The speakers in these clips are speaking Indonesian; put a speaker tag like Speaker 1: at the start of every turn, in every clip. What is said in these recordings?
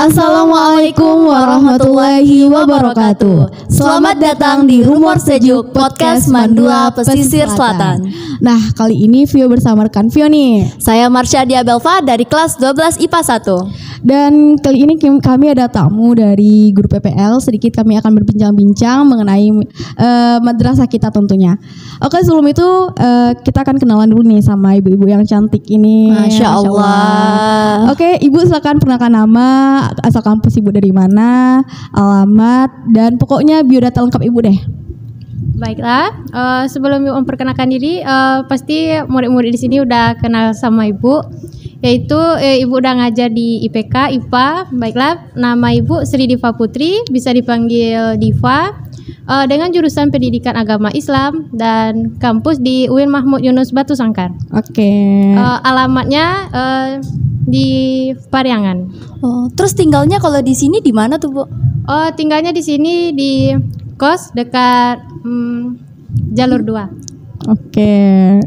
Speaker 1: Assalamualaikum warahmatullahi wabarakatuh. Selamat datang di Rumor Sejuk Podcast Mandua Pesisir Selatan.
Speaker 2: Nah, kali ini Vio bersama rekan Vio nih.
Speaker 1: Saya Marsha Diabelva dari kelas 12 IPA 1.
Speaker 2: Dan kali ini kami ada tamu dari guru PPL. Sedikit kami akan berbincang-bincang mengenai madrasah kita tentunya. Oke, sebelum itu kita akan kenalan dulu nih sama ibu-ibu yang cantik ini.
Speaker 1: Masya Allah.
Speaker 2: Oke, ibu silakan perkenalkan nama, asal kampus ibu dari mana, alamat, dan pokoknya biodata lengkap ibu deh.
Speaker 3: Baiklah, sebelum ibu memperkenalkan diri, pasti murid-murid di sini udah kenal sama ibu, yaitu ibu udah ngajar di IPK, IPA. Baiklah, nama ibu Sri Diva Putri, bisa dipanggil Diva, dengan jurusan Pendidikan Agama Islam dan kampus di UIN Mahmud Yunus Batu Sangkar.
Speaker 2: Oke.
Speaker 3: Alamatnya di Pariangan.
Speaker 1: Oh, terus tinggalnya kalau di sini di mana tuh, Bu?
Speaker 3: Oh, tinggalnya di sini di kos dekat jalur 2.
Speaker 2: Oke.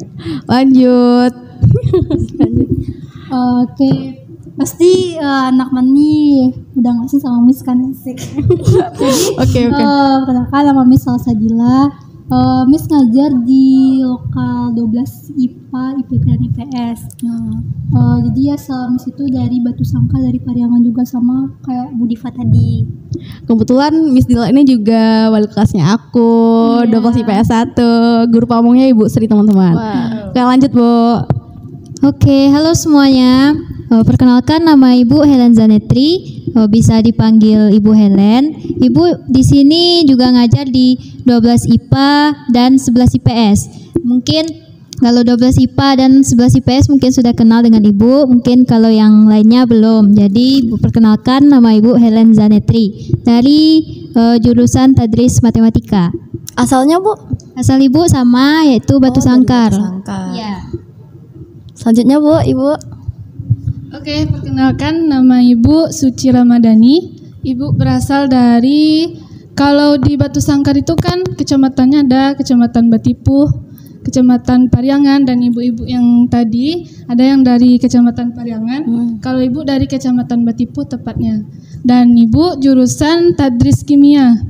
Speaker 2: Lanjut.
Speaker 4: Oke, pasti anak mani udah ngasih sama Miss kan asik.
Speaker 2: Oke.
Speaker 4: Perkenalkan nama Miss Salsabila. Miss ngajar di lokal 12 IPA, IPK dan IPS. Jadi ya Miss itu dari Batu Sangka, dari Pariangan juga sama kayak Bu Diva tadi.
Speaker 2: Kebetulan Miss Dila ini juga wali kelasnya aku, 12 IPS 1, guru pamongnya Ibu Sri teman-teman.
Speaker 1: Wow.
Speaker 2: Oke, lanjut Bu.
Speaker 5: Oke, halo semuanya. Perkenalkan nama Ibu Helen Zanetri, bisa dipanggil Ibu Helen. Ibu di sini juga ngajar di 12 IPA dan 11 IPS. Mungkin kalau 12 IPA dan 11 IPS mungkin sudah kenal dengan Ibu, mungkin kalau yang lainnya belum. Jadi Ibu perkenalkan nama Ibu Helen Zanetri dari jurusan Tadris Matematika.
Speaker 1: Asalnya, Bu?
Speaker 5: Asal Ibu sama, yaitu Batu Sangkar.
Speaker 1: Batu Sangkar.
Speaker 5: Ya.
Speaker 1: Selanjutnya, Bu, Ibu.
Speaker 6: Oke, perkenalkan nama Ibu Suci Ramadhani. Ibu berasal dari, kalau di Batu Sangkar itu kan kecamatannya ada Kecamatan Batipuh, Kecamatan Pariangan, dan ibu-ibu yang tadi ada yang dari Kecamatan Pariangan. Kalau Ibu dari Kecamatan Batipuh tepatnya. Dan Ibu jurusan Tadris Kimia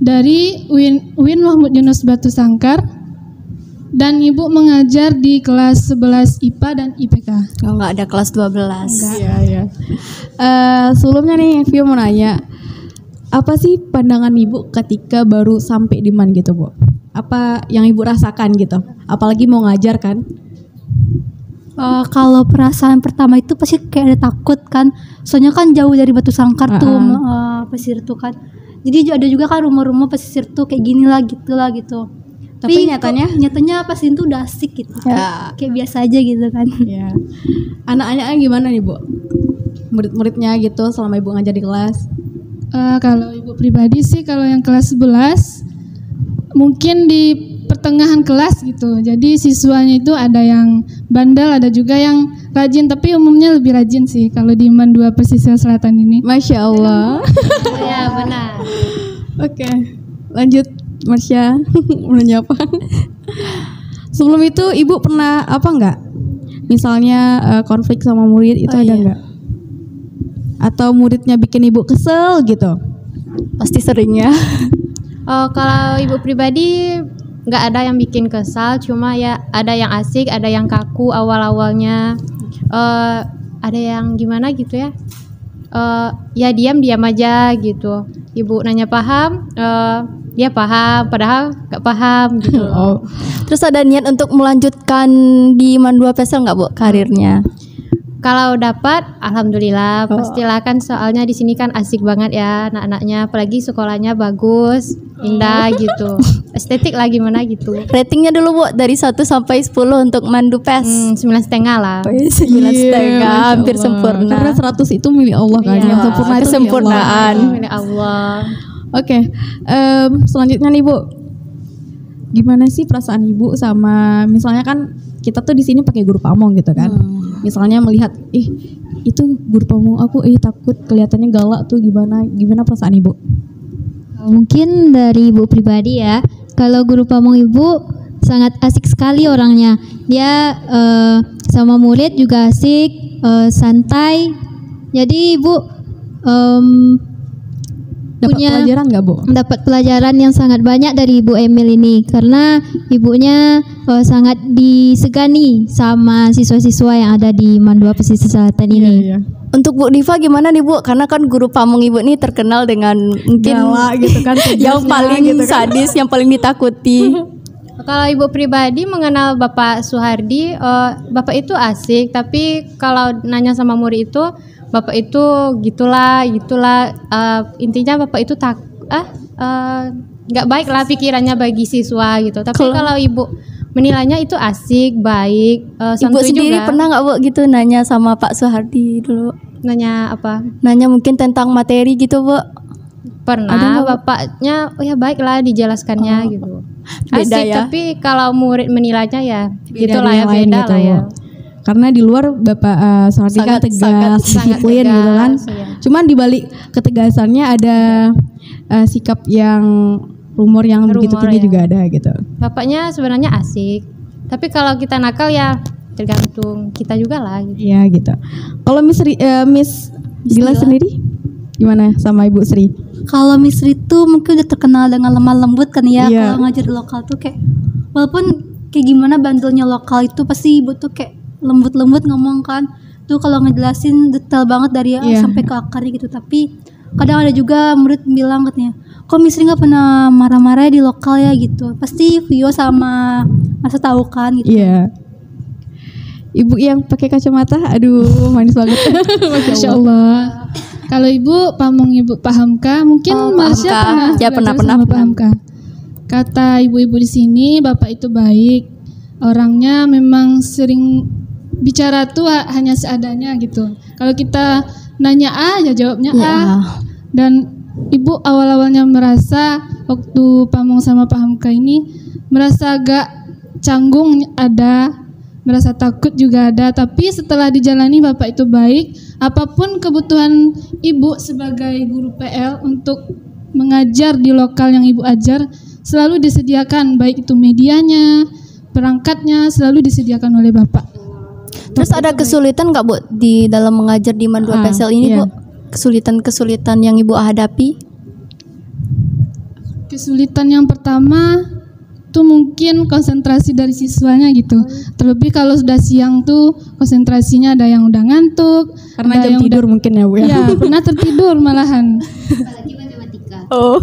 Speaker 6: dari UIN Mahmud Yunus Batu Sangkar. Dan Ibu mengajar di kelas 11 IPA dan IPK.
Speaker 1: Oh, nggak ada kelas 12.
Speaker 2: Iya. Sebelumnya nih Vio mau nanya, apa sih pandangan Ibu ketika baru sampai di MAN gitu, Bu? Apa yang Ibu rasakan gitu? Apalagi mau ngajar kan?
Speaker 4: Kalau perasaan pertama itu pasti kayak ada takut kan, soalnya kan jauh dari Batu Sangkar tuh pesisir tuh kan. Jadi ada juga kan rumah-rumah pesisir tuh kayak gini lah gitu. Tapi nyatanya pas itu udah asik gitu.
Speaker 2: Ya.
Speaker 4: Kayak biasa aja gitu kan.
Speaker 2: Ya. Anak-anaknya gimana nih, Bu? Murid-muridnya gitu selama Ibu ngajar di kelas?
Speaker 6: Kalau Ibu pribadi sih, kalau yang kelas 11 mungkin di pertengahan kelas gitu. Jadi siswanya itu ada yang bandel, ada juga yang rajin, tapi umumnya lebih rajin sih kalau di MAN 2 Pesisir Selatan ini.
Speaker 2: Masya Allah.
Speaker 3: Ya, benar.
Speaker 2: Oke, lanjut Marsha. Menanya apa? Sebelum itu Ibu pernah apa enggak? Misalnya konflik sama murid itu ada enggak? Atau muridnya bikin Ibu kesel gitu?
Speaker 1: Pasti sering ya.
Speaker 3: Kalau Ibu pribadi nggak ada yang bikin kesal, cuma ya ada yang asik, ada yang kaku awal-awalnya, ada yang gimana gitu ya. Ya diam aja gitu. Ibu nanya paham, dia paham, padahal nggak paham gitu loh.
Speaker 1: Terus ada niat untuk melanjutkan di MAN 2 PESEL nggak, Bu, karirnya?
Speaker 3: Kalau dapat, alhamdulillah, pastilah kan, soalnya di sini kan asik banget ya anak-anaknya, apalagi sekolahnya bagus, indah gitu, estetik lah gimana gitu.
Speaker 1: Ratingnya dulu, Bu, dari 1 sampai 10 untuk MAN 2 PES.
Speaker 3: 9,5 lah.
Speaker 1: 9,5, hampir sempurna.
Speaker 2: Karena 100 itu milik Allah kan. Yang sempurna itu
Speaker 1: kesempurnaan.
Speaker 3: Milik Allah.
Speaker 2: Oke, selanjutnya nih, Bu. Gimana sih perasaan Ibu sama, misalnya kan kita tuh di sini pakai guru pamong gitu kan. Misalnya melihat itu guru pamong aku takut kelihatannya galak tuh, gimana perasaan Ibu?
Speaker 5: Mungkin dari Ibu pribadi ya, kalau guru pamong Ibu sangat asik sekali orangnya. Dia sama murid juga asik, santai. Jadi Ibu
Speaker 2: Dapat
Speaker 5: punya
Speaker 2: pelajaran nggak, Bu?
Speaker 5: dapat pelajaran yang sangat banyak dari Ibu Emil ini karena ibunya sangat disegani sama siswa-siswa yang ada di Mandua Pesisir Selatan ini.
Speaker 2: Iya.
Speaker 1: Untuk Bu Diva gimana nih Bu? Karena kan guru pamong Ibu nih terkenal dengan mungkin
Speaker 2: Galak gitu kan,
Speaker 1: yang
Speaker 2: tegasnya
Speaker 1: paling
Speaker 2: gitu kan.
Speaker 1: sadis, yang paling ditakuti.
Speaker 3: Kalau ibu pribadi mengenal Bapak Suhardi, Bapak itu asik, tapi kalau nanya sama murid itu, Bapak itu gitulah, intinya Bapak itu nggak baik lah pikirannya bagi siswa gitu. Tapi kalau ibu menilainya itu asik, baik,
Speaker 1: Ibu
Speaker 3: santuy
Speaker 1: sendiri
Speaker 3: juga.
Speaker 1: pernah nggak Bu gitu nanya sama Pak Suhardi dulu?
Speaker 3: Nanya apa?
Speaker 1: Nanya mungkin tentang materi gitu Bu?
Speaker 3: Pernah, bapaknya, oh ya baiklah dijelaskannya gitu.
Speaker 1: Beda
Speaker 3: Asik,
Speaker 1: ya.
Speaker 3: tapi kalau murid menilainya ya
Speaker 2: Beda
Speaker 3: gitulah
Speaker 2: dari
Speaker 3: ya,
Speaker 2: yang lain
Speaker 3: beda
Speaker 2: gitu,
Speaker 3: lah ya.
Speaker 2: Bu. Karena di luar Bapak Suhardi kan tegas,
Speaker 3: sangat
Speaker 2: disiplin
Speaker 3: tegas,
Speaker 2: gitu kan.
Speaker 3: iya.
Speaker 2: Cuman di balik ketegasannya ada sikap yang rumor yang begitu tinggi
Speaker 3: ya.
Speaker 2: juga ada gitu.
Speaker 3: Bapaknya sebenarnya asik, tapi kalau kita nakal ya tergantung kita juga lah gitu.
Speaker 2: Iya gitu. Kalau Miss Dila sendiri gimana sama Ibu Sri?
Speaker 4: Kalau Miss Ri tuh mungkin udah terkenal dengan lemah lembut kan ya.
Speaker 2: Iya.
Speaker 4: Kalau ngajar di lokal tuh kayak walaupun kayak gimana bandelnya lokal itu pasti ibu tuh kayak lembut-lembut ngomong kan. Tuh kalau ngejelasin detail banget dari A
Speaker 2: Iya.
Speaker 4: sampai ke akarnya gitu. Tapi kadang ada juga murid bilang katanya, kok Miss Ri nggak pernah marah-marah di lokal ya gitu. Pasti Vio sama Masa tahu kan gitu.
Speaker 2: Iya. Ibu yang pakai kacamata, aduh manis banget.
Speaker 6: Masya Allah. Kalau ibu pamong ibu Pahamka, mungkin
Speaker 1: Oh,
Speaker 6: Marsha
Speaker 1: Pahamka. Ya,
Speaker 6: belajar
Speaker 1: pernah,
Speaker 6: sama
Speaker 1: pernah.
Speaker 6: Pahamka. Kata ibu-ibu di sini, bapak itu baik. Orangnya memang sering bicara tuh hanya seadanya gitu. Kalau kita nanya A, ya jawabnya A.
Speaker 1: Ya.
Speaker 6: Dan ibu awal-awalnya merasa waktu pamong sama Pahamka ini merasa agak canggung ada, merasa takut juga ada, tapi setelah dijalani bapak itu baik. Apapun kebutuhan ibu sebagai guru PL untuk mengajar di lokal yang ibu ajar selalu disediakan, baik itu medianya, perangkatnya selalu disediakan oleh bapak.
Speaker 1: Terus ada kesulitan nggak Bu di dalam mengajar di Mandua PSL ini
Speaker 2: iya.
Speaker 1: Bu? Kesulitan-kesulitan yang Ibu hadapi?
Speaker 6: Kesulitan yang pertama tuh mungkin konsentrasi dari siswanya gitu. Terlebih kalau sudah siang tuh konsentrasinya ada yang udah ngantuk,
Speaker 2: Karena
Speaker 6: ada
Speaker 2: jam
Speaker 6: yang
Speaker 2: tidur mungkin ya Bu ya.
Speaker 6: Iya, pernah tertidur malahan.
Speaker 1: Oh.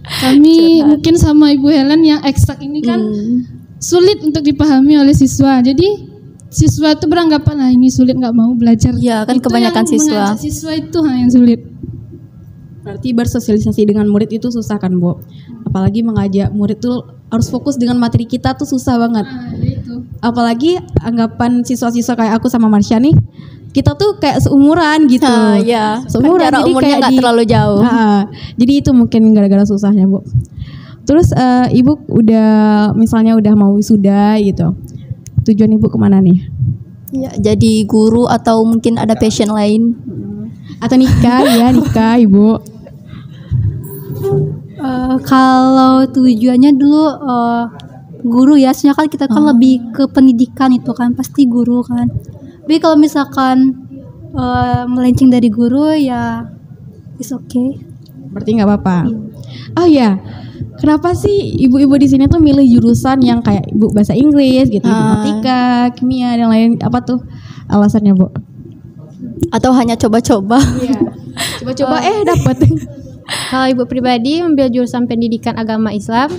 Speaker 6: Kami mungkin sama Ibu Helen yang eksak ini kan sulit untuk dipahami oleh siswa. Jadi siswa itu beranggapan ini sulit, nggak mau belajar.
Speaker 1: Iya, kan
Speaker 6: Itu
Speaker 1: kebanyakan
Speaker 6: yang
Speaker 1: siswa.
Speaker 6: mengajak siswa itu yang sulit.
Speaker 2: Berarti bersosialisasi dengan murid itu susah kan Bu? Apalagi mengajak murid tuh harus fokus dengan materi kita tuh susah banget.
Speaker 6: Itu.
Speaker 2: Apalagi anggapan siswa-siswa kayak aku sama Marsha nih, kita tuh kayak seumuran gitu.
Speaker 1: Ya.
Speaker 2: Seumuran,
Speaker 1: Kan jarak
Speaker 2: jadi
Speaker 1: umurnya
Speaker 2: kayak
Speaker 1: nggak terlalu jauh.
Speaker 2: Jadi itu mungkin gara-gara susahnya Bu. Terus Ibu misalnya udah mau wisuda gitu, tujuan Ibu kemana nih?
Speaker 1: Ya, jadi guru atau mungkin ada passion lain?
Speaker 2: Atau nikah? Ya nikah Ibu.
Speaker 4: Kalau tujuannya dulu guru ya, soalnya kan kita kan lebih ke pendidikan itu kan pasti guru kan. Tapi kalau misalkan melenceng dari guru ya is okay.
Speaker 2: Berarti nggak apa-apa. Oh ya, kenapa sih ibu-ibu di sini tuh milih jurusan yang kayak ibu bahasa Inggris gitu, matematika, kimia dan lain apa tuh alasannya Bu?
Speaker 1: Atau hanya coba-coba?
Speaker 2: Coba-coba dapet.
Speaker 3: Kalau ibu pribadi ambil jurusan pendidikan agama Islam,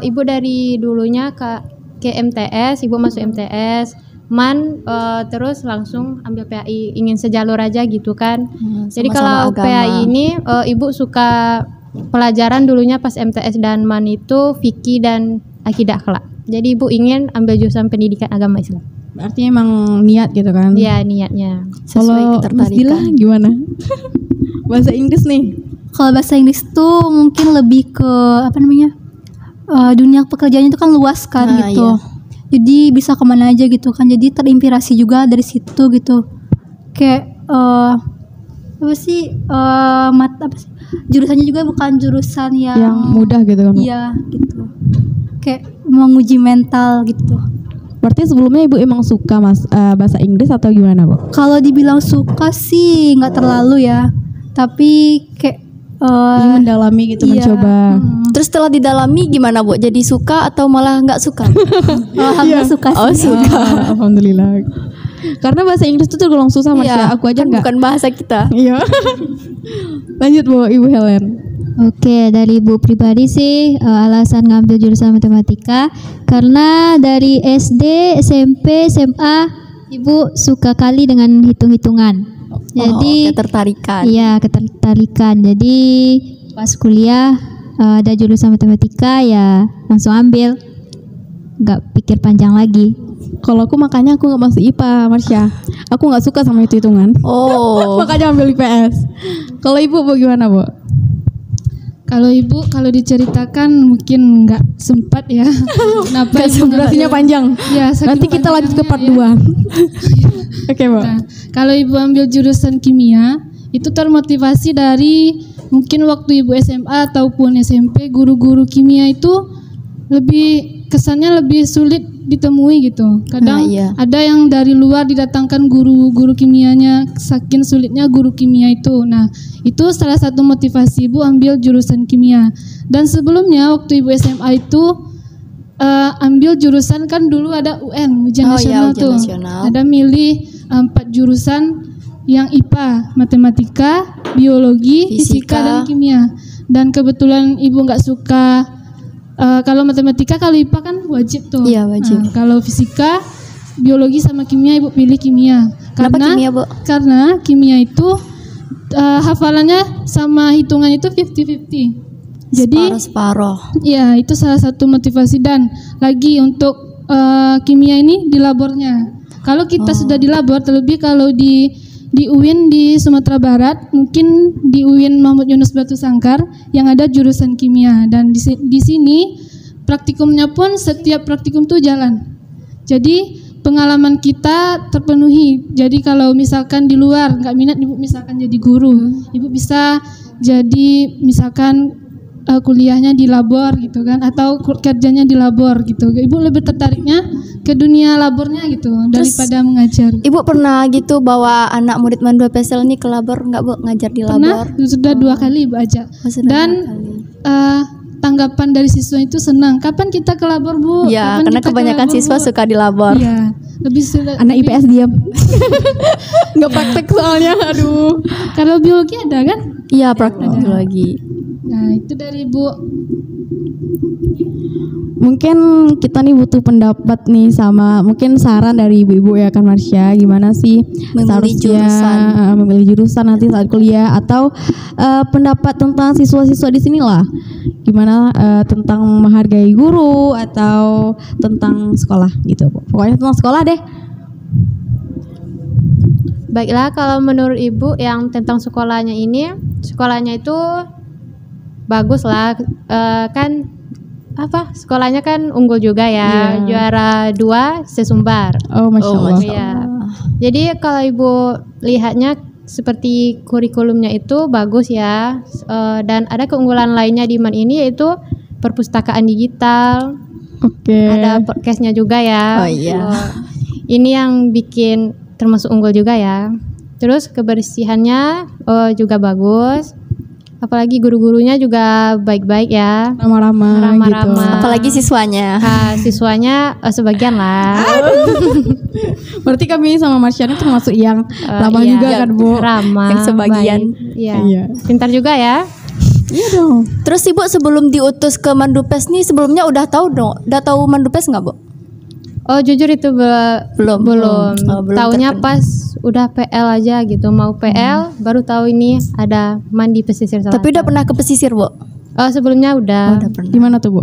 Speaker 3: ibu dari dulunya ke MTS, ibu masuk MTS, terus langsung ambil PAI, ingin sejalur aja gitu kan. Jadi kalau
Speaker 1: agama.
Speaker 3: PAI ini ibu suka pelajaran dulunya pas MTS dan MAN itu fikih dan akidah akhlak. Jadi ibu ingin ambil jurusan pendidikan agama Islam.
Speaker 2: Berarti emang niat gitu kan?
Speaker 3: Iya, niatnya.
Speaker 2: Kalau Mas Dila gimana? Bahasa Inggris nih.
Speaker 4: Kalau bahasa Inggris tuh mungkin lebih ke dunia pekerjaannya itu kan luas kan gitu.
Speaker 1: Iya.
Speaker 4: Jadi bisa kemana aja gitu kan. Jadi terinspirasi juga dari situ gitu. Kayak jurusannya juga bukan jurusan
Speaker 2: Yang mudah gitu kan? Bu?
Speaker 4: Iya gitu. Kayak menguji mental gitu.
Speaker 2: Berarti sebelumnya Ibu emang suka bahasa Inggris atau gimana, Bu?
Speaker 4: Kalau dibilang suka sih nggak terlalu ya, tapi kayak
Speaker 2: Ingin mendalami gitu,
Speaker 4: iya.
Speaker 2: mencoba.
Speaker 1: Terus setelah didalami gimana Bu? Jadi suka atau malah nggak suka?
Speaker 4: malah nggak suka sih.
Speaker 1: Oh suka.
Speaker 2: Alhamdulillah. Karena bahasa Inggris itu tergolong susah, Mas ya. Aku aja
Speaker 1: kan
Speaker 2: nggak.
Speaker 1: bukan bahasa kita.
Speaker 2: Iya. Lanjut Bu, Ibu Helen.
Speaker 5: Oke, dari Ibu pribadi sih alasan ngambil jurusan matematika karena dari SD, SMP, SMA Ibu suka kali dengan hitung-hitungan. Jadi
Speaker 1: ketertarikan.
Speaker 5: iya, ketertarikan. Jadi pas kuliah ada jurusan matematika ya langsung ambil. Nggak pikir panjang lagi.
Speaker 2: Kalau aku makanya aku nggak masuk IPA, Marsha. Aku nggak suka sama hitungan.
Speaker 1: Oh.
Speaker 2: Makanya ambil IPS. Kalau Ibu bagaimana, Bu?
Speaker 6: Kalau Ibu, kalau diceritakan mungkin nggak sempat ya. Kenapa Ibu
Speaker 2: Durasinya panjang.
Speaker 6: Ya, saking
Speaker 2: Nanti kita lanjut ke part 2.
Speaker 6: panjangnya
Speaker 2: Oke, Bu.
Speaker 6: Nah, kalau Ibu ambil jurusan kimia, itu termotivasi dari mungkin waktu Ibu SMA ataupun SMP, guru-guru kimia itu kesannya lebih sulit ditemui gitu. Kadang
Speaker 1: iya.
Speaker 6: ada yang dari luar didatangkan guru-guru kimianya, saking sulitnya guru kimia itu. Nah, itu salah satu motivasi Ibu ambil jurusan kimia. Dan sebelumnya waktu Ibu SMA itu ambil jurusan, kan dulu ada UN, ujian nasional
Speaker 1: ujian
Speaker 6: tuh.
Speaker 1: nasional.
Speaker 6: Ada milih 4 jurusan yang IPA, matematika, biologi, fisika dan kimia. Dan kebetulan Ibu nggak suka kalau matematika, kalau IPA kan wajib tuh.
Speaker 1: Iya, wajib.
Speaker 6: Nah, kalau fisika, biologi sama kimia Ibu pilih kimia.
Speaker 1: Kenapa kimia, Bu?
Speaker 6: Karena kimia itu hafalannya sama hitungan itu 50-50. Jadi
Speaker 1: separuh-separuh.
Speaker 6: ya itu salah satu motivasi. Dan lagi untuk kimia ini di labornya. Kalau kita sudah di labor, terlebih kalau di UIN di Sumatera Barat, mungkin di UIN Mahmud Yunus Batu Sangkar yang ada jurusan kimia. Dan di sini praktikumnya pun setiap praktikum tuh jalan. Jadi pengalaman kita terpenuhi. Jadi kalau misalkan di luar nggak minat Ibu misalkan jadi guru, Ibu bisa jadi misalkan kuliahnya di labor gitu kan, atau kerjanya di labor gitu. Ibu lebih tertariknya ke dunia labornya gitu daripada mengajar.
Speaker 1: Ibu pernah gitu bawa anak murid Mandua PSL ini ke labor nggak Bu, ngajar di
Speaker 6: Pernah,
Speaker 1: labor?
Speaker 6: sudah 2 kali Ibu ajak.
Speaker 1: Sudah
Speaker 6: Dan
Speaker 1: 2 kali.
Speaker 6: tanggapan dari siswa itu senang. Kapan kita ke labor, Bu?
Speaker 1: Ya,
Speaker 6: Kapan
Speaker 1: karena
Speaker 6: kita ke
Speaker 1: kebanyakan
Speaker 6: labor,
Speaker 1: siswa
Speaker 6: Bu?
Speaker 1: suka di labor.
Speaker 6: Iya, lebih
Speaker 2: Anak IPS diam. Nggak praktek soalnya, aduh.
Speaker 6: Kalau biologi ada kan?
Speaker 1: Iya, praktek lagi.
Speaker 6: Nah, itu dari Ibu.
Speaker 2: Mungkin kita nih butuh pendapat nih sama mungkin saran dari ibu-ibu ya kan Marsha, gimana sih memilih jurusan nanti saat kuliah, atau pendapat tentang siswa-siswa di sini lah, gimana tentang menghargai guru atau tentang sekolah gitu, pokoknya tentang sekolah deh.
Speaker 3: Baiklah, kalau menurut Ibu yang tentang sekolahnya itu bagus lah, kan apa, sekolahnya kan unggul juga ya, juara 2 sesumbar.
Speaker 2: Oh, Masya Allah.
Speaker 3: Iya. Jadi kalau Ibu lihatnya seperti kurikulumnya itu bagus ya, dan ada keunggulan lainnya di MAN ini yaitu perpustakaan digital.
Speaker 2: Oke.
Speaker 3: Ada podcastnya juga ya.
Speaker 1: Oh iya.
Speaker 3: Ini yang bikin termasuk unggul juga ya. Terus kebersihannya juga bagus. Apalagi guru-gurunya juga baik-baik ya.
Speaker 2: Ramah-ramah gitu.
Speaker 1: Apalagi siswanya.
Speaker 3: Siswanya sebagian lah.
Speaker 2: Berarti kami sama Marsha ini termasuk yang ramah
Speaker 3: iya,
Speaker 2: juga kan, Bu?
Speaker 3: Ramah.
Speaker 1: Yang sebagian.
Speaker 3: Baik. Iya.
Speaker 2: Iya.
Speaker 3: Pintar juga ya.
Speaker 2: Iya dong.
Speaker 3: Terus Ibu sebelum diutus ke Mandupes nih sebelumnya udah tahu Mandupes nggak, Bu?
Speaker 7: Oh jujur itu belum.
Speaker 1: belum
Speaker 7: Taunya
Speaker 1: terkenal.
Speaker 7: pas udah PL aja gitu, mau PL baru tahu ini ada mandi pesisir selatan.
Speaker 1: Tapi udah pernah ke pesisir, Bu?
Speaker 7: Oh sebelumnya udah.
Speaker 1: Udah pernah.
Speaker 2: Gimana tuh, Bu?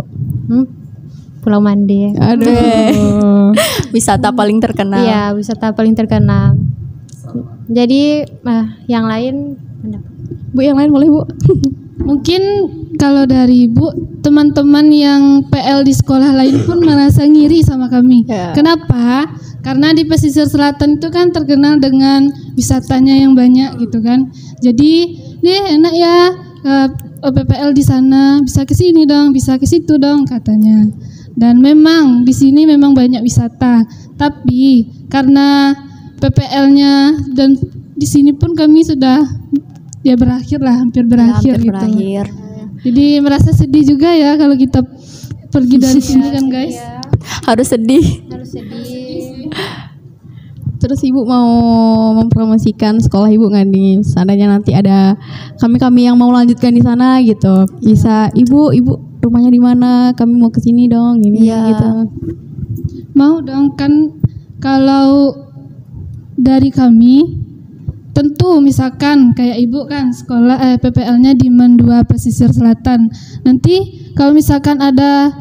Speaker 7: Pulau Mandi.
Speaker 2: Aduh.
Speaker 1: Wisata paling terkenal.
Speaker 7: Iya wisata paling terkenal. Jadi yang lain
Speaker 2: Bu, yang lain boleh, Bu?
Speaker 6: Mungkin kalau dari Ibu, teman-teman yang PL di sekolah lain pun merasa ngiri sama kami.
Speaker 1: Ya.
Speaker 6: Kenapa? Karena di pesisir selatan itu kan terkenal dengan wisatanya yang banyak gitu kan. Jadi, nih enak ya PPL di sana, bisa ke sini dong, bisa ke situ dong katanya. Dan memang di sini memang banyak wisata, tapi karena PPL-nya dan di sini pun kami sudah ya berakhir lah, hampir berakhir gitu. Jadi merasa sedih juga ya kalau kita pergi dari sini kan guys.
Speaker 1: Harus sedih.
Speaker 2: Terus ibu mau mempromosikan sekolah ibu nggak nih? Seandainya nanti ada kami yang mau lanjutkan di sana gitu, bisa ibu rumahnya di mana? Kami mau ke sini dong, ini gitu.
Speaker 6: Mau dong, kan kalau dari kami tentu misalkan kayak ibu kan sekolah PPL-nya di MAN 2 Pesisir Selatan. Nanti kalau misalkan ada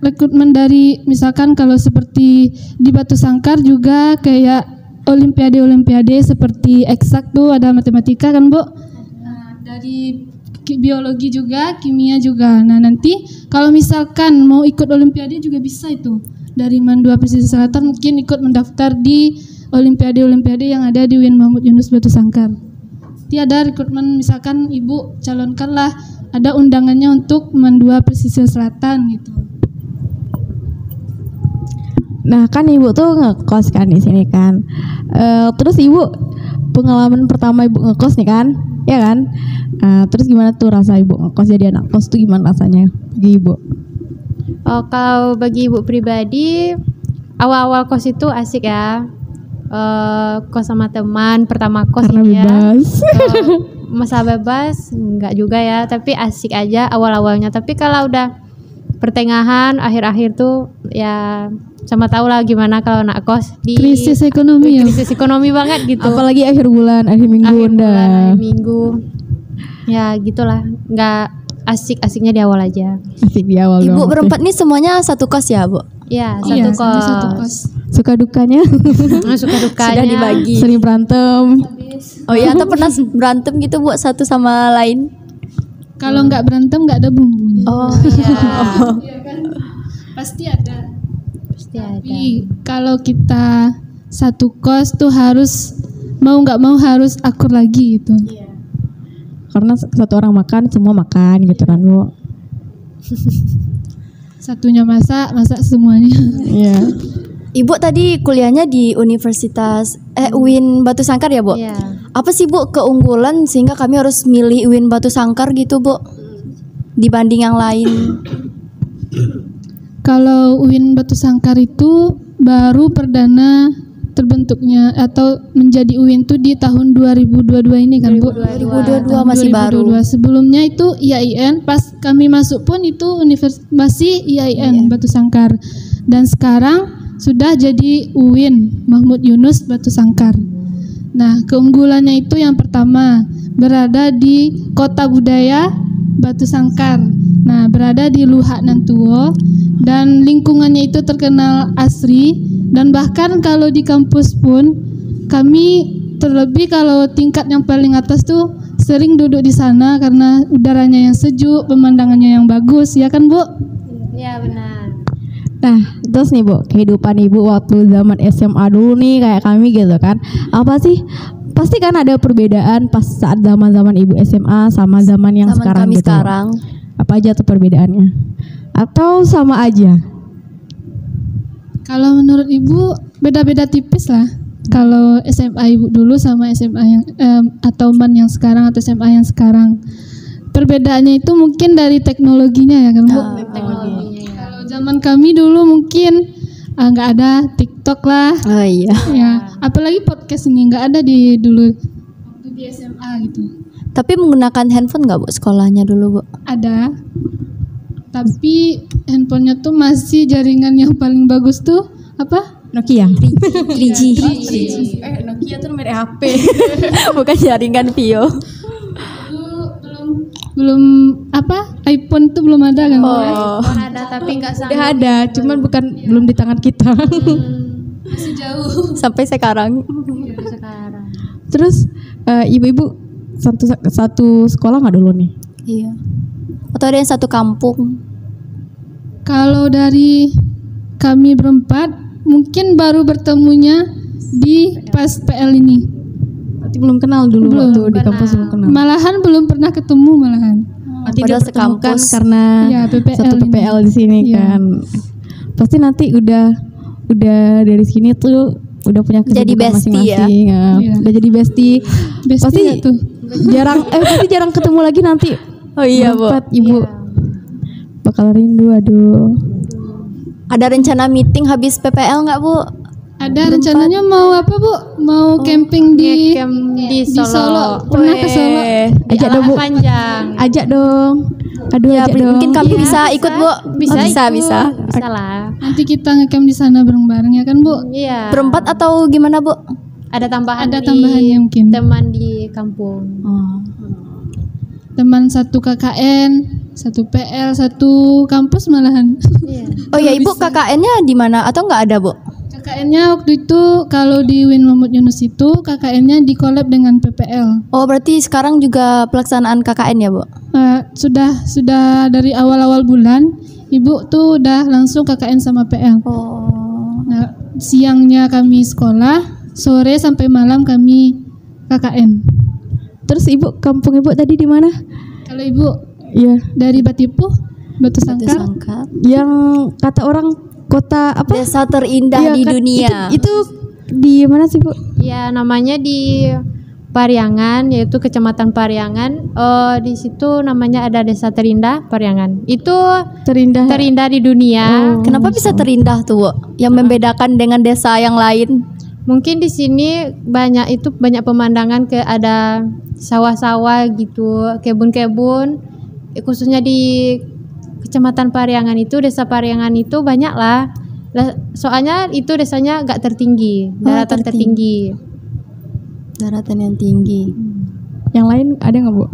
Speaker 6: rekrutmen dari misalkan kalau seperti di Batu Sangkar juga kayak olimpiade seperti eksak tuh ada matematika kan Bu. Nah, dari biologi juga, kimia juga. Nah, nanti kalau misalkan mau ikut olimpiade juga bisa itu. Dari MAN 2 Pesisir Selatan mungkin ikut mendaftar di olimpiade yang ada di UIN Mahmud Yunus Batu Sangkar. Nanti ada rekrutmen misalkan ibu calonkanlah ada undangannya untuk MAN 2 Pesisir Selatan gitu.
Speaker 2: Nah kan ibu tuh ngekos kan di sini kan. Terus ibu pengalaman pertama ibu ngekos nih kan, ya kan? Terus gimana tuh rasa ibu ngekos jadi anak kos tuh gimana rasanya bagi ibu?
Speaker 3: Kalau bagi ibu pribadi, awal-awal kos itu asik ya. Kos sama teman, pertama kos
Speaker 2: karena
Speaker 3: ini
Speaker 2: bebas.
Speaker 3: Masa bebas enggak juga ya, tapi asik aja awal-awalnya. Tapi kalau udah pertengahan, akhir-akhir tuh ya sama tahu lah gimana kalau anak kos di
Speaker 6: Krisis ekonomi ya.
Speaker 3: krisis ekonomi banget gitu.
Speaker 2: Apalagi akhir bulan, akhir minggu
Speaker 3: akhir minggu. Ya gitulah, nggak asik-asiknya di awal aja.
Speaker 2: Asik di awal.
Speaker 1: Ibu berempat nih semuanya satu kos ya, Bu?
Speaker 3: Ya,
Speaker 6: Iya,
Speaker 3: satu kos.
Speaker 2: Suka dukanya?
Speaker 3: Suka dukanya.
Speaker 1: Sudah dibagi.
Speaker 2: Sering berantem.
Speaker 1: Oh iya, atau pernah berantem gitu Bu satu sama lain?
Speaker 6: Kalau nggak berantem nggak ada bumbunya.
Speaker 1: Oh
Speaker 6: Iya kan? Pasti ada. Tapi kalau kita satu kos tuh harus mau nggak mau harus akur lagi gitu.
Speaker 2: Karena satu orang makan, semua makan gitu kan Bu.
Speaker 6: Satunya masak semuanya.
Speaker 2: Iya.
Speaker 1: Ibu tadi kuliahnya di Universitas UIN Batu Sangkar ya, Bu?
Speaker 3: Iya.
Speaker 1: Apa sih Bu keunggulan sehingga kami harus milih UIN Batu Sangkar gitu, Bu? Dibanding yang lain?
Speaker 6: Kalau UIN Batu Sangkar itu baru perdana terbentuknya atau menjadi UIN itu di tahun 2022 ini kan Bu?
Speaker 1: 2022
Speaker 6: Tahun
Speaker 1: masih
Speaker 6: 2022.
Speaker 1: baru.
Speaker 6: Sebelumnya itu IAIN, pas kami masuk pun itu masih IAIN Batu Sangkar. Dan sekarang sudah jadi UIN Mahmud Yunus Batu Sangkar. Nah, keunggulannya itu yang pertama berada di Kota Budaya Batu Sangkar. Nah, berada di Luhak Nantuo dan lingkungannya itu terkenal asri dan bahkan kalau di kampus pun kami terlebih kalau tingkat yang paling atas tuh sering duduk di sana karena udaranya yang sejuk, pemandangannya yang bagus, ya kan Bu?
Speaker 3: Ya benar.
Speaker 2: Nah, terus nih Bu, kehidupan Ibu waktu zaman SMA dulu nih kayak kami gitu kan. Apa sih? Pasti kan ada perbedaan pas saat zaman-zaman Ibu SMA sama zaman yang
Speaker 1: Zaman
Speaker 2: sekarang
Speaker 1: kami
Speaker 2: gitu.
Speaker 1: sekarang.
Speaker 2: Apa aja tuh perbedaannya? Atau sama aja?
Speaker 6: Kalau menurut Ibu beda-beda tipis lah. Kalau SMA Ibu dulu sama SMA yang atau MAN yang sekarang atau SMA yang sekarang. Perbedaannya itu mungkin dari teknologinya ya kan Bu? Kalau zaman kami dulu mungkin nggak ada TikTok lah.
Speaker 1: Oh iya.
Speaker 6: Ya, apalagi podcast ini nggak ada di dulu waktu di SMA gitu.
Speaker 1: Tapi menggunakan handphone nggak Bu sekolahnya dulu, Bu?
Speaker 6: Ada. Tapi handphonenya tuh masih jaringan yang paling bagus tuh apa?
Speaker 2: Nokia.
Speaker 1: 3G.
Speaker 2: Nokia tuh nomor HP.
Speaker 1: Bukan jaringan Vio.
Speaker 6: Belum apa? iPhone tuh belum ada kan?
Speaker 1: Oh.
Speaker 3: Ada tapi nggak sama.
Speaker 2: Udah ada, cuman belum di tangan kita.
Speaker 6: Masih jauh.
Speaker 1: Sampai sekarang.
Speaker 3: Sekarang.
Speaker 2: Terus ibu-ibu satu sekolah nggak dulu nih?
Speaker 1: Iya. Atau ada yang satu kampung?
Speaker 6: Kalau dari kami berempat mungkin baru bertemunya di pas PL ini.
Speaker 2: Berarti belum kenal dulu
Speaker 6: Belum.
Speaker 2: waktu di kampus belum kenal.
Speaker 6: Malahan belum pernah ketemu malahan.
Speaker 2: Berarti
Speaker 1: Padahal
Speaker 2: dipertemukan
Speaker 1: sekampus.
Speaker 2: karena
Speaker 6: Ya, PPL
Speaker 2: satu
Speaker 6: ini.
Speaker 2: PPL di sini
Speaker 6: Iya.
Speaker 2: kan. pasti nanti udah dari sini tuh udah punya
Speaker 1: Jadi
Speaker 2: kesibukan
Speaker 1: bestie ya?
Speaker 2: masing-masing. Udah jadi bestie. Pasti
Speaker 6: nggak tuh?
Speaker 2: pasti jarang ketemu lagi nanti.
Speaker 1: Oh iya, Bu.
Speaker 2: Berempat, Ibu. Bakal rindu, aduh.
Speaker 1: Ada rencana meeting habis PPL nggak, Bu?
Speaker 6: Ada rencananya mau apa Bu? Mau camping di
Speaker 3: Camp di
Speaker 6: di Solo.
Speaker 3: Solo.
Speaker 6: Pernah ke Solo?
Speaker 2: Ajak dong, Bu.
Speaker 3: Panjang.
Speaker 2: Ajak dong. Aduh,
Speaker 1: Ya,
Speaker 2: ajak dong.
Speaker 1: mungkin kami bisa ikut, Bu.
Speaker 3: Bisa,
Speaker 1: bisa,
Speaker 3: ikut.
Speaker 1: bisa.
Speaker 3: Bisa lah.
Speaker 6: Nanti kita ngecamp di sana bareng-bareng ya kan Bu?
Speaker 3: Iya.
Speaker 1: Berempat atau gimana, Bu?
Speaker 3: Ada tambahan
Speaker 6: Ada
Speaker 3: di
Speaker 6: tambahannya mungkin.
Speaker 3: teman di kampung.
Speaker 6: Teman satu KKN, satu PL, satu kampus malahan.
Speaker 3: Iya.
Speaker 1: Oh ya, Ibu KKN-nya di mana atau nggak ada, Bu?
Speaker 6: KKN-nya waktu itu kalau di Win Mahmud Yunus itu KKN-nya di collab dengan PPL.
Speaker 1: Oh, berarti sekarang juga pelaksanaan KKN ya, Bu?
Speaker 6: Sudah dari awal-awal bulan Ibu tuh udah langsung KKN sama PL.
Speaker 1: Oh.
Speaker 6: Nah, siangnya kami sekolah, sore sampai malam kami KKN.
Speaker 2: Terus Ibu, kampung Ibu tadi di mana?
Speaker 6: Kalau Ibu
Speaker 2: Iya.
Speaker 6: dari Batipuh, Batu Sangkar,
Speaker 1: Sangkar.
Speaker 2: Yang kata orang kota apa?
Speaker 1: Desa terindah
Speaker 2: Iya,
Speaker 1: di
Speaker 2: kan,
Speaker 1: dunia.
Speaker 2: Itu di mana sih, Bu?
Speaker 3: Ya, namanya di Pariangan, yaitu Kecamatan Pariangan. Di situ namanya ada Desa Terindah Pariangan. Itu
Speaker 2: Terindah.
Speaker 3: terindah di dunia.
Speaker 1: Kenapa bisa terindah tuh, Bu? Yang membedakan dengan desa yang lain?
Speaker 3: Mungkin di sini banyak pemandangan, ke ada sawah-sawah gitu, kebun-kebun. Khususnya di Kecamatan Pariangan itu, Desa Pariangan itu banyak lah. Soalnya itu desanya gak tertinggi, daratan tertinggi.
Speaker 1: Daratan yang tinggi.
Speaker 2: Yang lain ada nggak, Bu?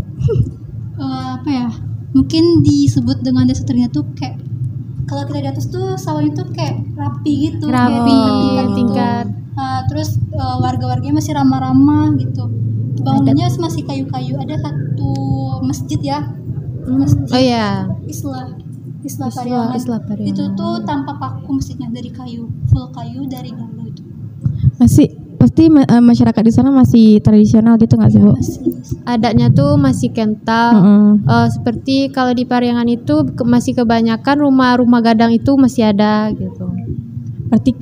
Speaker 4: Apa ya? Mungkin disebut dengan desa terindah tuh kayak kalau kita di atas tuh sawahnya tuh kayak rapi gitu, kayak
Speaker 3: Rapi,
Speaker 4: tingkat-tingkat. Terus warga-warganya masih ramah-ramah gitu. Bangunannya masih kayu-kayu. Ada satu masjid ya. Masjid
Speaker 3: Oh iya.
Speaker 4: Islah Pariangan.
Speaker 3: Islah Pariangan.
Speaker 4: Itu tuh tanpa paku masjidnya, dari kayu, full kayu dari dulu itu.
Speaker 2: Pasti masyarakat di sana masih tradisional gitu nggak sih, Bu?
Speaker 4: Masih.
Speaker 3: Adatnya tuh masih kental. Seperti kalau di Pariangan itu masih kebanyakan rumah-rumah gadang itu masih ada gitu.
Speaker 2: Berarti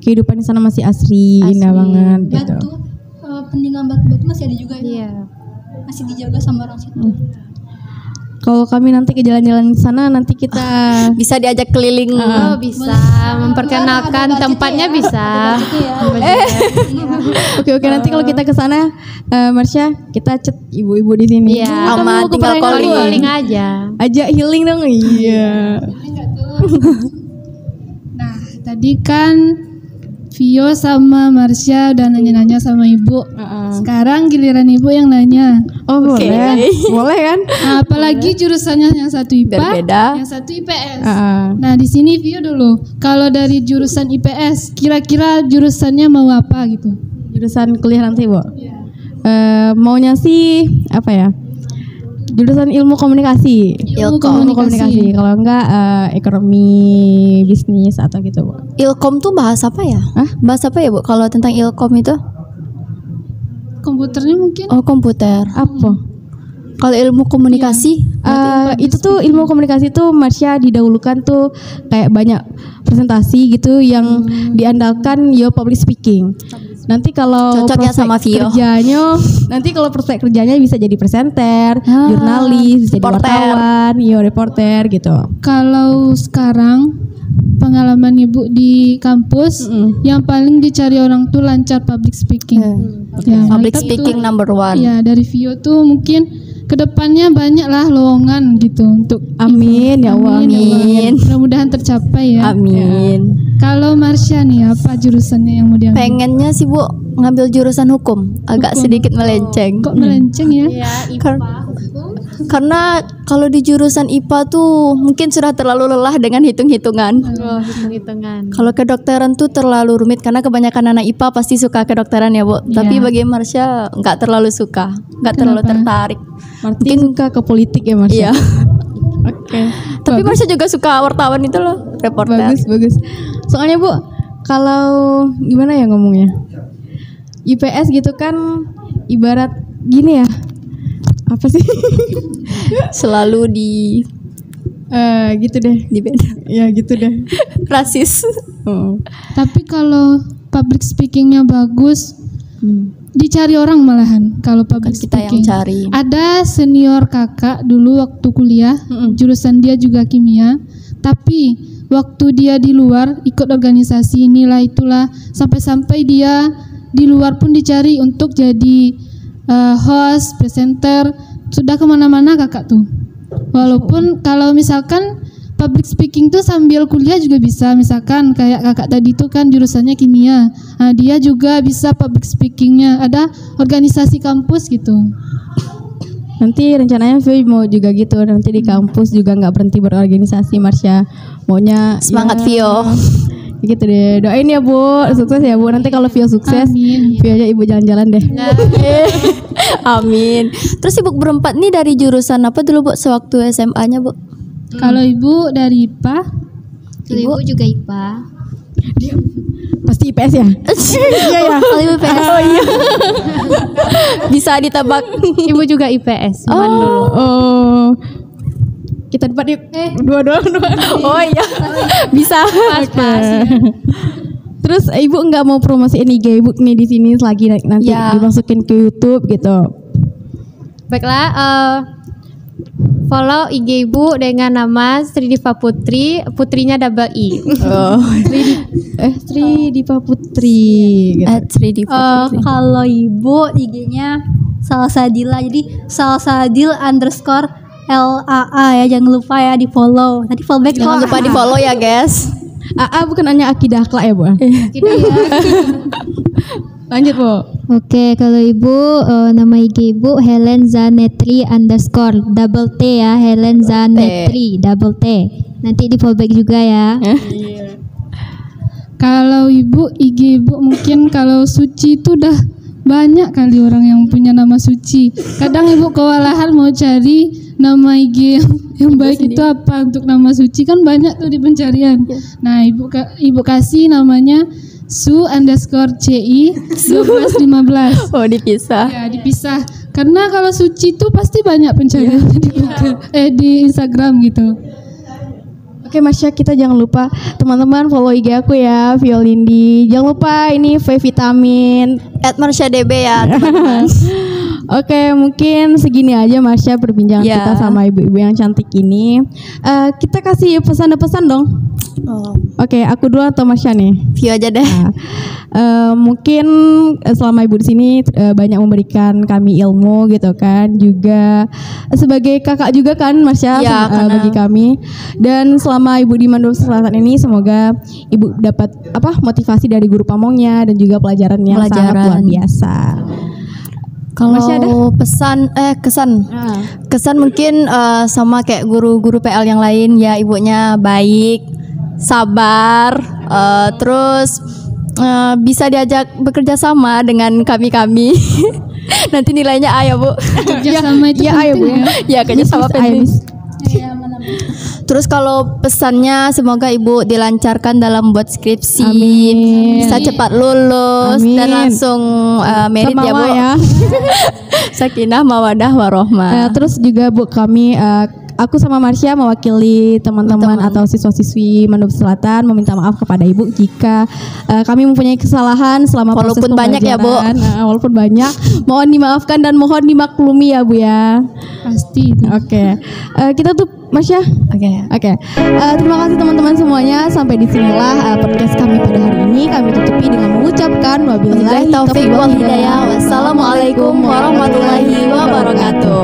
Speaker 2: kehidupan di sana masih asri, indah banget gitu.
Speaker 4: Batu, peninggalan batu-batu masih ada juga ya.
Speaker 3: Iya.
Speaker 4: Masih dijaga sama orang situ.
Speaker 2: Kalau kami nanti ke jalan-jalan di sana, nanti kita
Speaker 1: Bisa diajak keliling.
Speaker 3: Oh, bisa memperkenalkan tempatnya bisa.
Speaker 2: Oke, nanti kalau kita ke sana, Marsha, kita chat ibu-ibu di sini.
Speaker 3: Iya.
Speaker 1: Aman, tinggal
Speaker 3: Calling aja.
Speaker 2: Ajak healing dong. Iya.
Speaker 6: Nah, tadi kan Vio sama Marsha udah nanya-nanya sama Ibu. Sekarang giliran Ibu yang nanya.
Speaker 2: Oh, boleh. Boleh kan?
Speaker 6: Nah, apalagi jurusannya yang satu IPA,
Speaker 1: Berbeda.
Speaker 6: yang satu IPS. Nah, di sini Vio dulu. Kalau dari jurusan IPS, kira-kira jurusannya mau apa gitu?
Speaker 2: Jurusan kuliah nanti, Bu. Maunya sih apa ya? Jurusan ilmu komunikasi.
Speaker 6: Ilmu komunikasi.
Speaker 2: Kalau enggak ekonomi bisnis atau gitu, Bu.
Speaker 1: Ilkom tuh bahas apa ya?
Speaker 2: Hah?
Speaker 1: Bahas apa ya, Bu? Kalau tentang Ilkom itu?
Speaker 6: Komputernya mungkin?
Speaker 1: Oh, komputer.
Speaker 2: Apa?
Speaker 1: Kalau ilmu komunikasi?
Speaker 2: Itu tuh ilmu komunikasi tuh Marsha didahulukan tuh kayak banyak presentasi gitu yang diandalkan public speaking. Nanti kalau
Speaker 1: Cocok ya
Speaker 2: prospek
Speaker 1: sama Vio.
Speaker 2: kerjanya, nanti kalau prospek kerjanya bisa jadi presenter, jurnalis, bisa jadi
Speaker 1: reporter.
Speaker 2: wartawan, reporter gitu.
Speaker 6: Kalau sekarang pengalaman Ibu di kampus, yang paling dicari orang tuh lancar public speaking. Ya,
Speaker 1: Public
Speaker 6: mantap
Speaker 1: speaking
Speaker 6: tuh.
Speaker 1: number one.
Speaker 6: Ya, dari Vio tuh mungkin kedepannya banyak lah lowongan gitu untuk
Speaker 2: Amin ya Allah.
Speaker 1: Amin.
Speaker 6: mudah-mudahan tercapai ya.
Speaker 1: Amin.
Speaker 6: Kalau Marsha nih apa jurusannya yang mau diambil?
Speaker 1: Pengennya sih, Bu, ngambil jurusan hukum. Agak sedikit melenceng.
Speaker 6: Kok melenceng ya?
Speaker 3: Ya,
Speaker 1: Kar- Karena kalau di jurusan IPA tuh mungkin sudah terlalu lelah dengan hitung-hitungan.
Speaker 3: hitung-hitungan.
Speaker 1: Kalau kedokteran tuh terlalu rumit karena kebanyakan anak IPA pasti suka kedokteran ya, Bu. Tapi bagi Marsha nggak terlalu suka, nggak terlalu tertarik.
Speaker 2: Martin suka ke politik ya, Marsha.
Speaker 1: Iya.
Speaker 2: Oke.
Speaker 1: Tapi Marsha juga suka wartawan itu loh, reporter.
Speaker 2: Bagus. Soalnya, Bu, kalau gimana ya ngomongnya? IPS gitu kan ibarat gini ya. Apa sih?
Speaker 1: Selalu di
Speaker 2: Gitu deh.
Speaker 1: Di beda.
Speaker 2: Ya gitu deh.
Speaker 1: Rasis.
Speaker 6: Tapi kalau public speakingnya bagus, dicari orang malahan. Kalau public
Speaker 1: Kita yang
Speaker 6: speaking,
Speaker 1: cari.
Speaker 6: ada senior kakak dulu waktu kuliah, jurusan dia juga kimia. Tapi waktu dia di luar ikut organisasi inilah itulah, sampai-sampai dia di luar pun dicari untuk jadi host, presenter, sudah kemana-mana kakak tuh. Walaupun kalau misalkan public speaking tuh sambil kuliah juga bisa, misalkan kayak kakak tadi tuh kan jurusannya kimia, nah, dia juga bisa public speakingnya, ada organisasi kampus gitu.
Speaker 2: Nanti rencananya Vio mau juga gitu, nanti di kampus juga nggak berhenti berorganisasi. Marsha maunya
Speaker 1: Semangat Vio.
Speaker 2: Gitu deh, doain ya Bu, sukses ya Bu. Nanti kalau Vio sukses, Vio aja Ibu jalan-jalan deh.
Speaker 1: Amin. Terus Ibu berempat nih dari jurusan apa dulu Bu sewaktu SMA-nya Bu?
Speaker 6: Kalau ibu dari IPA,
Speaker 5: Ibu juga IPA.
Speaker 2: Pasti IPS ya?
Speaker 1: Iya ya. Kalau Ibu PS. Oh iya. Bisa ditebak.
Speaker 3: Ibu juga IPS cuman dulu.
Speaker 2: Oh. Kita debat yuk. Dua.
Speaker 1: Oh iya. Bisa.
Speaker 2: Pas. Terus Ibu nggak mau promosiin IG Ibu nih di sini lagi nanti
Speaker 1: Ya.
Speaker 2: dimasukin ke YouTube gitu.
Speaker 3: Baiklah, follow IG Ibu dengan nama Sri Diva Putri, putrinya double I.
Speaker 1: Oh.
Speaker 2: Sri Diva Putri gitu.
Speaker 1: Sri Diva Putri.
Speaker 4: Kalau ibu IG-nya Salsadila, jadi Salsadil_LAA ya, jangan lupa ya di follow. Tadi follow back
Speaker 1: Jangan
Speaker 4: kok.
Speaker 1: lupa di follow ya guys.
Speaker 2: AA bukan hanya Akidah Akhlak ya Bu? Lanjut Bu.
Speaker 5: Oke, kalau Ibu nama IG Ibu Helen Zanetri _ double T ya, Helen Zanetri double T. Nanti di fallback juga ya.
Speaker 6: kalau ibu IG ibu mungkin kalau Suci itu udah banyak kali orang yang punya nama Suci. Kadang ibu kewalahan mau cari nama IG yang baik itu apa untuk nama Suci, kan banyak tuh di pencarian. Nah ibu kasih namanya Su_CI 1215.
Speaker 1: Oh dipisah.
Speaker 6: Ya dipisah. Karena kalau Suci itu pasti banyak pencarian di Google, di Instagram gitu.
Speaker 2: Oke Masya, kita jangan lupa teman-teman follow IG aku ya, Violindi. Jangan lupa ini V Vitamin
Speaker 1: @MarshaDB ya teman-teman.
Speaker 2: Oke, mungkin segini aja Marsha perbincangan
Speaker 1: Ya.
Speaker 2: kita sama ibu-ibu yang cantik ini. Kita kasih pesan-pesan dong.
Speaker 1: Oh,
Speaker 2: Oke, aku dulu atau Marsha nih?
Speaker 1: Vio aja deh.
Speaker 2: Mungkin selama ibu di sini banyak memberikan kami ilmu gitu kan, juga sebagai kakak juga kan Marsha
Speaker 1: Ya, karena-
Speaker 2: bagi kami. Dan selama ibu di Mandura Selatan ini semoga ibu dapat motivasi dari guru pamongnya dan juga pelajaran yang sangat
Speaker 1: Pelajaran.
Speaker 2: luar biasa. Masih ada?
Speaker 1: Kalau kesan mungkin sama kayak guru-guru PL yang lain ya, ibunya baik, sabar, terus bisa diajak bekerja sama dengan kami. Nanti nilainya A ya Bu.
Speaker 6: Kerjasama itu
Speaker 2: Ya, ayo Bu.
Speaker 6: penting ya.
Speaker 1: Ya kerjasama penting.
Speaker 2: Miss.
Speaker 1: Terus kalau pesannya semoga ibu dilancarkan dalam buat skripsi,
Speaker 2: Amin.
Speaker 1: bisa cepat lulus
Speaker 2: Amin.
Speaker 1: dan langsung merit ya Bu.
Speaker 2: Samawa ya.
Speaker 1: Sakinah mawadah warohmah.
Speaker 2: Terus juga Bu, kami aku sama Marsha mewakili teman-teman atau siswa-siswi Mandura Selatan meminta maaf kepada Ibu jika kami mempunyai kesalahan selama proses
Speaker 1: Walaupun banyak ya, Bu.
Speaker 2: pembelajaran. Walaupun banyak, mohon dimaafkan dan mohon dimaklumi ya Bu ya.
Speaker 6: Pasti itu.
Speaker 2: Oke. Kita tuh Marsha. Oke. Terima kasih teman-teman semuanya. Sampai disinilah podcast kami pada hari ini. Kami tutupi dengan mengucapkan wabillahi
Speaker 1: Wabillahi taufiq wal hidayah. Wassalamualaikum warahmatullahi wabarakatuh.